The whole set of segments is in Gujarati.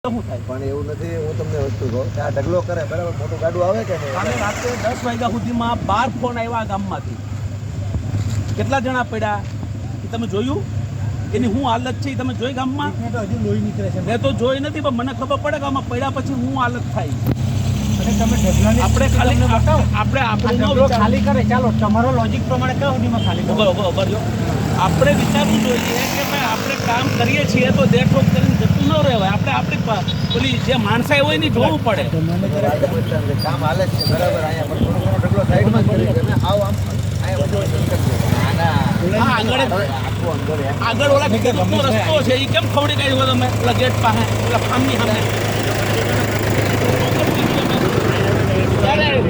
તો શું થાય? પણ એવું નથી. હું તમને વસ્તુ કહું કે આ ઢગલો કરે બરાબર, મોટું ગાડું આવે કે નહીં? કાલે રાત્રે 10 વાગ્યા સુધીમાં 12 ફોન આવ્યા ગામમાંથી. કેટલા જણા પડ્યા એ તમે જોયું? એની શું હાલત છે એ તમે જોઈ ગામમાં? હજુ લોહી નીકળે છે. મેં તો જોઈ નથી, પણ મને ખબર પડે કે આમાં પડ્યા પછી શું હાલત થાય. અને તમે ઢગલાની આપણે ખાલી બતાવો. આપણે આપણું ઢગલો ખાલી કરે, ચાલો તમારો લોજિક પ્રમાણે કયો સુધીમાં ખાલી કરો. બરોબર જો આપણે વિચારવું જોઈએ કે ભાઈ આપણે કામ કરીએ છીએ તો દેખરેખ કરીને જતું ન રહેવાય. આપણે આપણી પેલી જે માણસાઈ હોય ને જોવું પડે. કામ હાલે જ છે બરાબર. અહીંયા પણ થોડો ઘણો ઢગલો સાઈડમાં જ કરી દે ને. આવ આમ અહીંયા બધું આગળ ઓલા ખેતરનો રસ્તો છે એ કેમ ખવડી કાઢ્યો તમે ઓલા ગેટ પાસે ઓલા ફાર્મની સામે?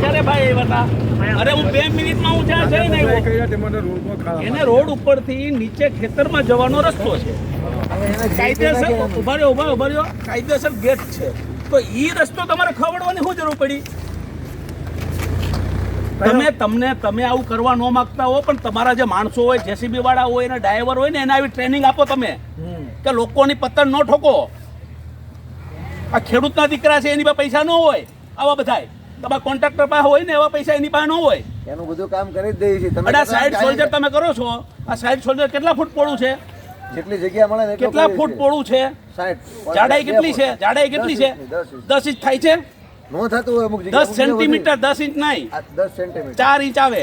ક્યારે ભાઈ બતા? અરે હું 2 મિનિટમાં હું જ્યાં જઈને આવ્યો. એને રોડ ઉપરથી નીચે ખેતરમાં જવાનો રસ્તો છે. કાયદેસર ઉભા રહ્યો કાયદેસર ગેટ છે, તો એ રસ્તો તમારે ખવડવાની શું જરૂર પડી? તમે આવું કરવા ન માંગતા હો, પણ તમારા જે માણસો હોય, જેસીબી વાળા હોય, એના ડ્રાઈવર હોય ને, એને આવી ટ્રેનિંગ આપો તમે કે લોકોની પતંગ ન ઠોકો. આ ખેડૂતના દીકરા છે, એની પાસે પૈસા ન હોય. આવા બધા તમારા કોન્ટ્રાક્ટર પાસે હોય ને, એવા પૈસા એની પાસે ન હોય. એનું બધું કામ કરી જ દઈએ છીએ. તમે સાઈડ સોલ્જર તમે કરો છો. આ સાઈડ સોલ્જર કેટલા ફૂટ પોળું છે? જેટલી જગ્યા મળે ને કેટલા ફૂટ પોળું છે? 60. જાડાઈ કેટલી છે? 10 ઇંચ થાય છે. નો થતું હોય અમુક જગ્યાએ. 10 સેન્ટીમીટર, 10 ઇંચ નહીં, 10 સેન્ટીમીટર 4 ઇંચ આવે.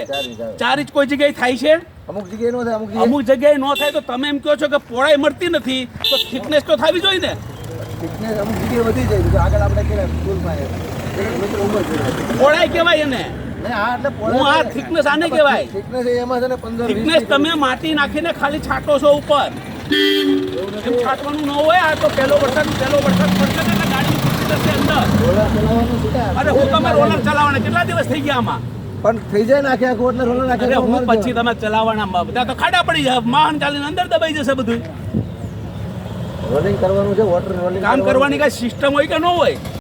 4 ઇંચ કોઈ જગ્યાએ થાય છે? અમુક જગ્યાએ નો થાય. અમુક જગ્યાએ ન થાય. તો તમે એમ કહો છો કે પહોળાઈ મળતી નથી, તો થિકનેસ તો થવી જોઈએ ને. થિકનેસ અમુક જગ્યાએ વધી જાય. તો આગળ આપણે કેલા સ્કૂલમાં પહોળાઈ કહેવાય એને. હું આ થિકનેસ થિકનેસ આને કહેવાય. એમાં છે ને 15 થિકનેસ તમે માટી નાખીને ખાલી છાંટો છો ઉપર. એમ છાંટવાનું ન હોય. આ તો પહેલો વરસાદ પડશે ને ગાડી ફૂટી જશે અંદર. રોલર ચલાવવાનું છે. અરે હું તમે રોલર ચલાવવાના કેટલા દિવસ થઈ ગયા આમાં? પણ થઈ જાય ને આખે આખું એટલે રોલર નાખે. અરે હું પછી તમે ચલાવવાના બધા તો ખાડા પડી જાય. વાહન ચાલીને અંદર દબાઈ જશે બધું. રોલિંગ કરવાનું છે. વોટર રોલિંગ કામ કરવાની કઈ સિસ્ટમ હોય કે ન હોય?